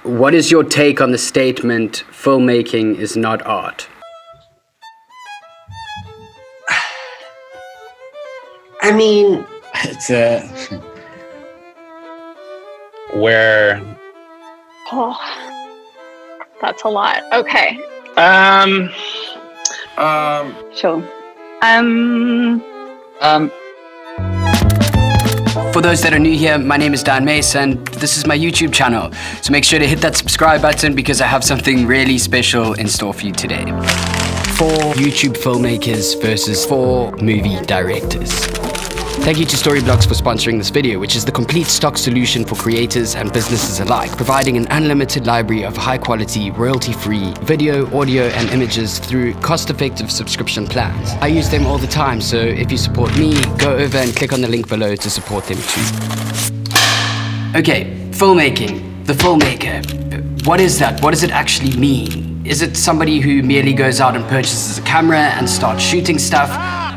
What is your take on the statement, filmmaking is not art? I mean, it's where... Oh, that's a lot. Okay. Sure. For those that are new here, my name is Mace and this is my YouTube channel. So make sure to hit that subscribe button because I have something really special in store for you today. 4 YouTube filmmakers versus 4 movie directors. Thank you to Storyblocks for sponsoring this video, which is the complete stock solution for creators and businesses alike, providing an unlimited library of high-quality, royalty-free video, audio, and images through cost-effective subscription plans. I use them all the time, so if you support me, go over and click on the link below to support them too. Okay, filmmaking, the filmmaker. What is that? What does it actually mean? Is it somebody who merely goes out and purchases a camera and starts shooting stuff?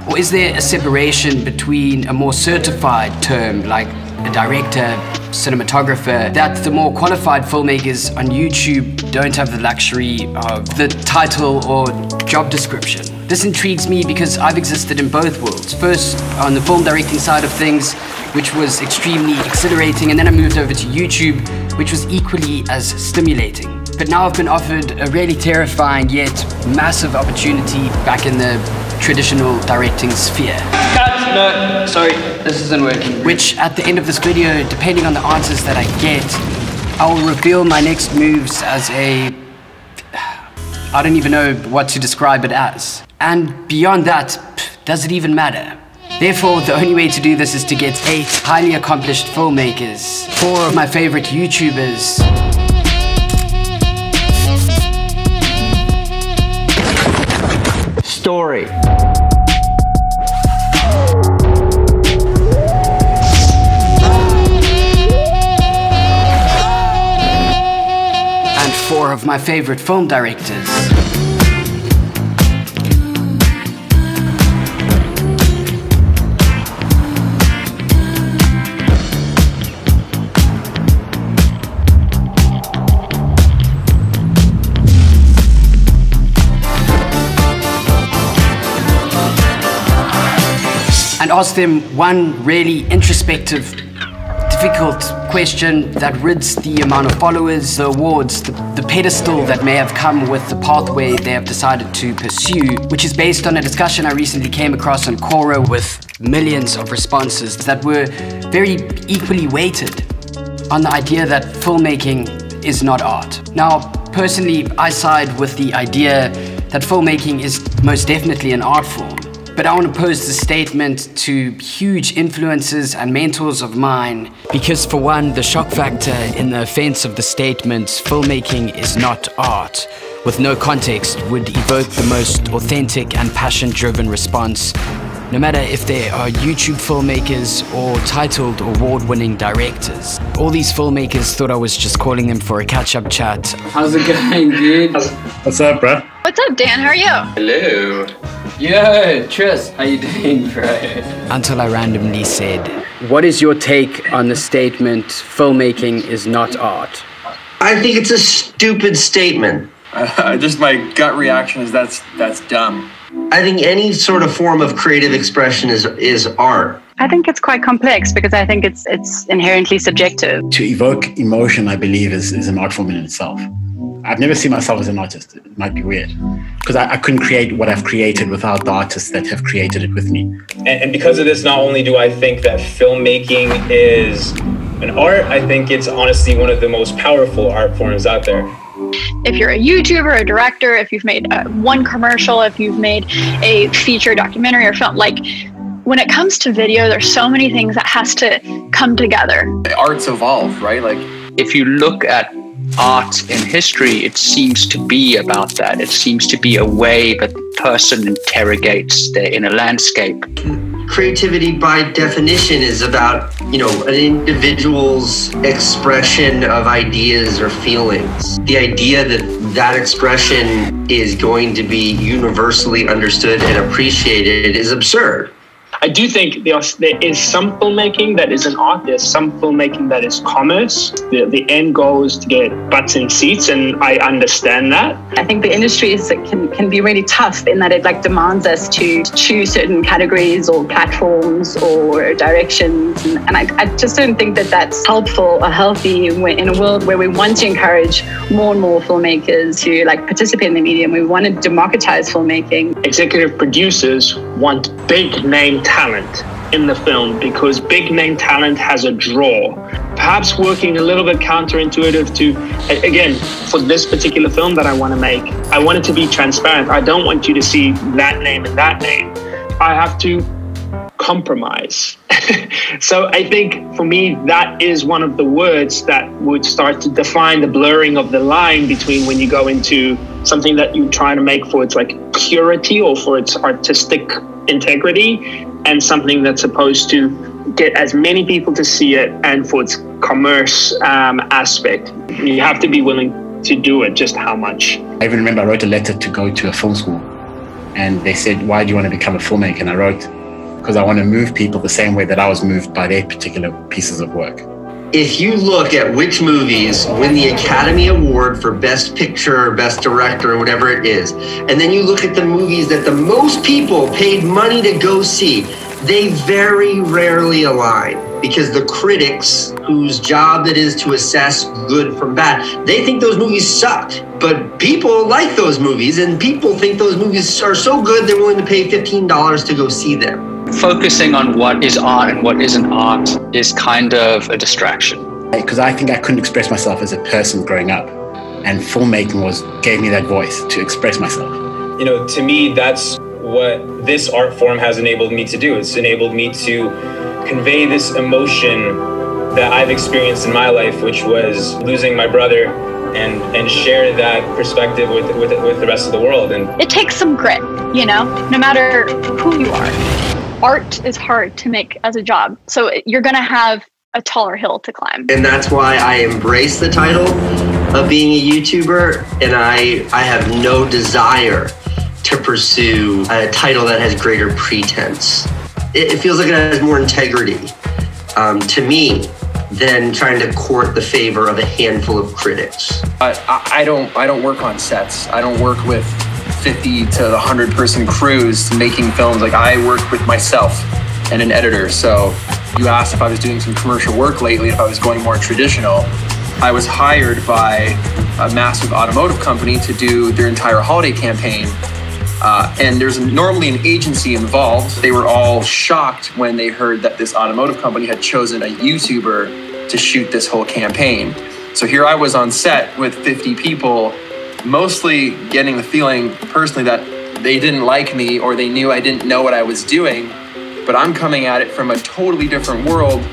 Or is there a separation between a more certified term like a director, cinematographer, that the more qualified filmmakers on YouTube don't have the luxury of the title or job description? This intrigues me because I've existed in both worlds. First, on the film directing side of things, which was extremely exhilarating, and then I moved over to YouTube, which was equally as stimulating. But now I've been offered a really terrifying yet massive opportunity back in the traditional directing sphere. Cut! No, sorry, this isn't working. Which at the end of this video, depending on the answers that I get, I will reveal my next moves as I don't even know what to describe it as. And beyond that, does it even matter? Therefore, the only way to do this is to get 8 highly accomplished filmmakers, 4 of my favorite YouTubers, story. and 4 of my favorite film directors. And ask them one really introspective, difficult question that rids the amount of followers, the awards, the pedestal that may have come with the pathway they have decided to pursue, which is based on a discussion I recently came across on Quora with millions of responses that were very equally weighted on the idea that filmmaking is not art. Now, personally, I side with the idea that filmmaking is most definitely an art form. But I want to pose the statement to huge influencers and mentors of mine because, for one, the shock factor in the offense of the statement, filmmaking is not art, with no context, would evoke the most authentic and passion-driven response, no matter if they are YouTube filmmakers or titled award-winning directors. All these filmmakers thought I was just calling them for a catch-up chat. How's it going, dude? What's up, bro? What's up, Dan? How are you? Hello. Yo, Tris, how you doing, bro? Until I randomly said, what is your take on the statement, filmmaking is not art? I think it's a stupid statement. Just my gut reaction is that's dumb. I think any sort of form of creative expression is art. I think it's quite complex because I think it's inherently subjective. To evoke emotion, I believe, is an art form in itself. I've never seen myself as an artist. It might be weird because I couldn't create what I've created without the artists that have created it with me. And because of this, not only do I think that filmmaking is an art, I think it's honestly one of the most powerful art forms out there. If you're a YouTuber, a director, if you've made one commercial, if you've made a feature documentary or film, like when it comes to video, there's so many things that has to come together. Art's evolved, right? Like if you look at art in history, it seems to be about that. It seems to be a way that the person interrogates their inner landscape. Creativity by definition is about, an individual's expression of ideas or feelings. The idea that that expression is going to be universally understood and appreciated is absurd. I do think there is some filmmaking that is an art. There's some filmmaking that is commerce. The end goal is to get butts in seats, and I understand that. I think the industry can be really tough in that it like demands us to choose certain categories or platforms or directions, and I just don't think that that's helpful or healthy in a world where we want to encourage more and more filmmakers who like participate in the medium. We want to democratize filmmaking. Executive producers want big name talent in the film because big name talent has a draw. Perhaps working a little bit counterintuitive to, again, for this particular film that I want to make, I want it to be transparent. I don't want you to see that name and that name. I have to compromise. So I think for me, that is one of the words that would start to define the blurring of the line between when you go into something that you're trying to make for its like purity or for its artistic integrity, and something that's supposed to get as many people to see it and for its commerce aspect. You have to be willing to do it. Just how much? I even remember I wrote a letter to go to a film school, and they said, why do you want to become a filmmaker? And I wrote, because I want to move people the same way that I was moved by their particular pieces of work. If you look at which movies win the Academy Award for Best Picture or Best Director or whatever it is, and then you look at the movies that the most people paid money to go see, they very rarely align, because the critics, whose job it is to assess good from bad, they think those movies suck. But people like those movies, and people think those movies are so good they're willing to pay $15 to go see them. Focusing on what is art and what isn't art is kind of a distraction. Because I think I couldn't express myself as a person growing up, and filmmaking gave me that voice to express myself. You know, to me, that's what this art form has enabled me to do. It's enabled me to convey this emotion that I've experienced in my life, which was losing my brother, and share that perspective with the rest of the world. And it takes some grit, you know, no matter who you are. Art is hard to make as a job, so you're going to have a taller hill to climb. And that's why I embrace the title of being a YouTuber, and I have no desire to pursue a title that has greater pretense. It feels like it has more integrity to me than trying to court the favor of a handful of critics. I don't work on sets. I don't work with 50 to 100 person crews making films. Like, I work with myself and an editor. So you asked if I was doing some commercial work lately, if I was going more traditional. I was hired by a massive automotive company to do their entire holiday campaign. And there's normally an agency involved. They were all shocked when they heard that this automotive company had chosen a YouTuber to shoot this whole campaign. So here I was on set with 50 people, mostly getting the feeling personally that they didn't like me or they knew I didn't know what I was doing. But I'm coming at it from a totally different world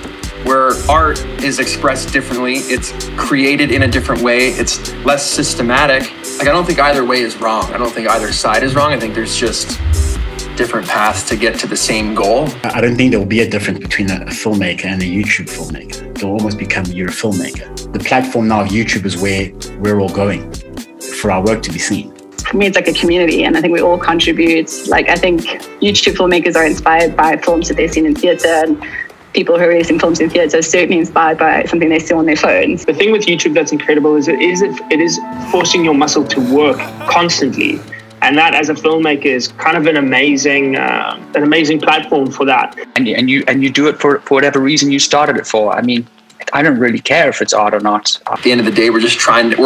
where art is expressed differently. It's created in a different way. It's less systematic. Like, I don't think either way is wrong. I don't think either side is wrong. I think there's just different paths to get to the same goal. I don't think there will be a difference between a filmmaker and a YouTube filmmaker. It'll almost become you're a filmmaker. The platform now of YouTube is where we're all going for our work to be seen. For me, it's like a community, and I think we all contribute. Like, I think YouTube filmmakers are inspired by films that they've seen in theatre, and people who are releasing films in theatre are certainly inspired by something they see on their phones. The thing with YouTube that's incredible is it is forcing your muscle to work constantly. And that, as a filmmaker, is kind of an amazing platform for that. And you do it for whatever reason you started it for. I mean, I don't really care if it's art or not. At the end of the day, we're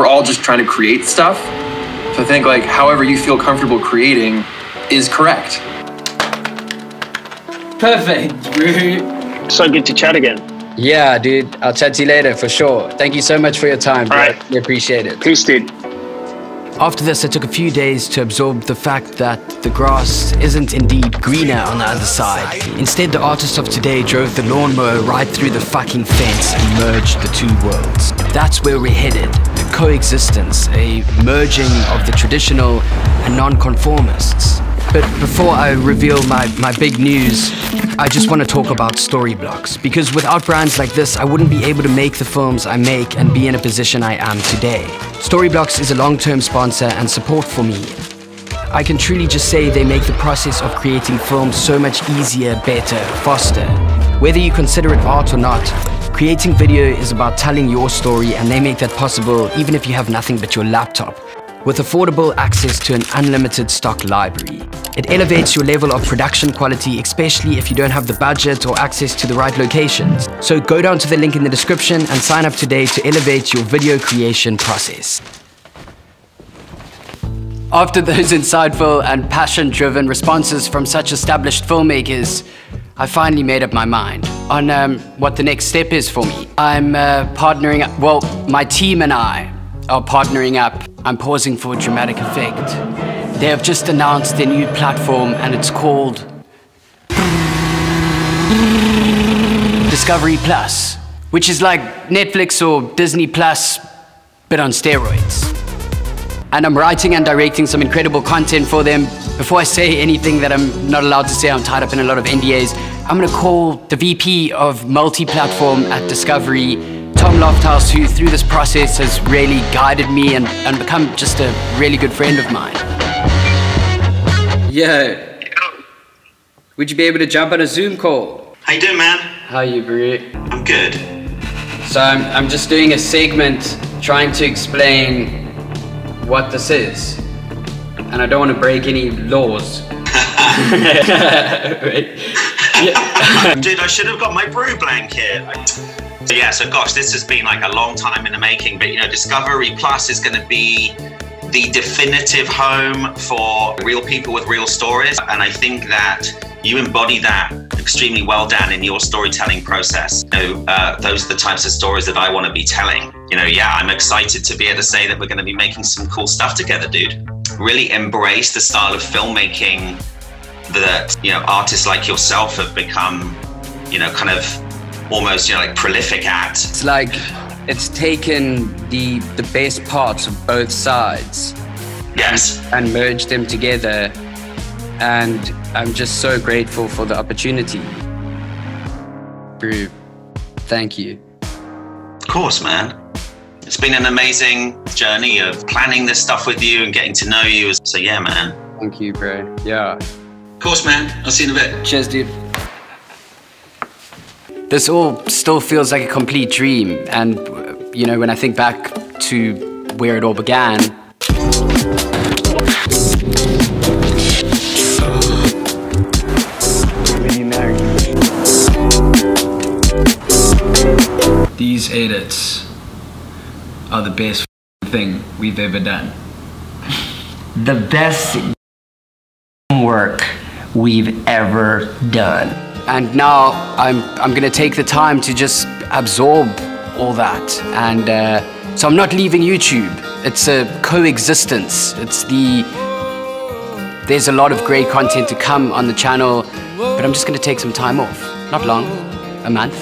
all just trying to create stuff. So I think, like, however you feel comfortable creating is correct. Perfect. So good to chat again. Yeah, dude. I'll chat to you later for sure. Thank you so much for your time, bro. All right. We appreciate it. Peace, dude. After this, I took a few days to absorb the fact that the grass isn't indeed greener on the other side. Instead, the artists of today drove the lawnmower right through the fucking fence and merged the two worlds. That's where we're headed. A coexistence, a merging of the traditional and non-conformists. But before I reveal my big news, I just want to talk about Storyblocks, because without brands like this, I wouldn't be able to make the films I make and be in a position I am today. Storyblocks is a long-term sponsor and support for me. I can truly just say they make the process of creating film so much easier, better, faster. Whether you consider it art or not, creating video is about telling your story, and they make that possible even if you have nothing but your laptop, with affordable access to an unlimited stock library. It elevates your level of production quality, especially if you don't have the budget or access to the right locations. So go down to the link in the description and sign up today to elevate your video creation process. After those insightful and passion-driven responses from such established filmmakers, I finally made up my mind on what the next step is for me. I'm partnering up, well, my team and I are partnering up. I'm pausing for dramatic effect. They have just announced their new platform, and it's called Discovery Plus, which is like Netflix or Disney Plus, but on steroids. And I'm writing and directing some incredible content for them. Before I say anything that I'm not allowed to say, I'm tied up in a lot of NDAs, I'm gonna call the VP of multi-platform at Discovery, Tom Lofthouse, who through this process has really guided me and become just a really good friend of mine. Yo, would you be able to jump on a Zoom call? How you doing, man? How are you, bro? I'm good. So I'm just doing a segment trying to explain what this is, and I don't want to break any laws. Dude, I should have got my brew blanket. Yeah, so gosh, this has been like a long time in the making, but you know, Discovery Plus is going to be the definitive home for real people with real stories, and I think that you embody that extremely well, Dan, in your storytelling process. You know, those are the types of stories that I want to be telling. You know, yeah, I'm excited to be able to say that we're going to be making some cool stuff together, dude. Really embrace the style of filmmaking that, you know, artists like yourself have become, you know, kind of almost, you know, like prolific at. It's like it's taken the best parts of both sides, yes, and merged them together, and I'm just so grateful for the opportunity. Bro, thank you. Of course, man. It's been an amazing journey of planning this stuff with you and getting to know you. So yeah, man. Thank you, bro. Yeah. Of course, man. I'll see you in a bit. Cheers, dude. This all still feels like a complete dream, and you know, when I think back to where it all began, these edits are the best thing we've ever done. The best work we've ever done. And now I'm gonna take the time to just absorb all that, and so I'm not leaving YouTube. It's a coexistence. There's a lot of great content to come on the channel, but I'm just gonna take some time off. Not long, a month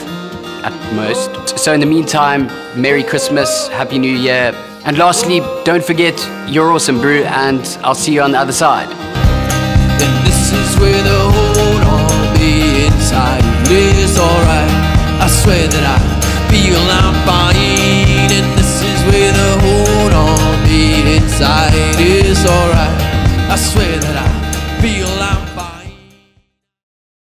at most. So in the meantime, Merry Christmas, Happy New Year, and lastly, don't forget, you're awesome, bro, and I'll see you on the other side. And this is where the hold on me inside is alright. I swear that I feel I'm fine, and this is where the hold on me inside is alright. I swear that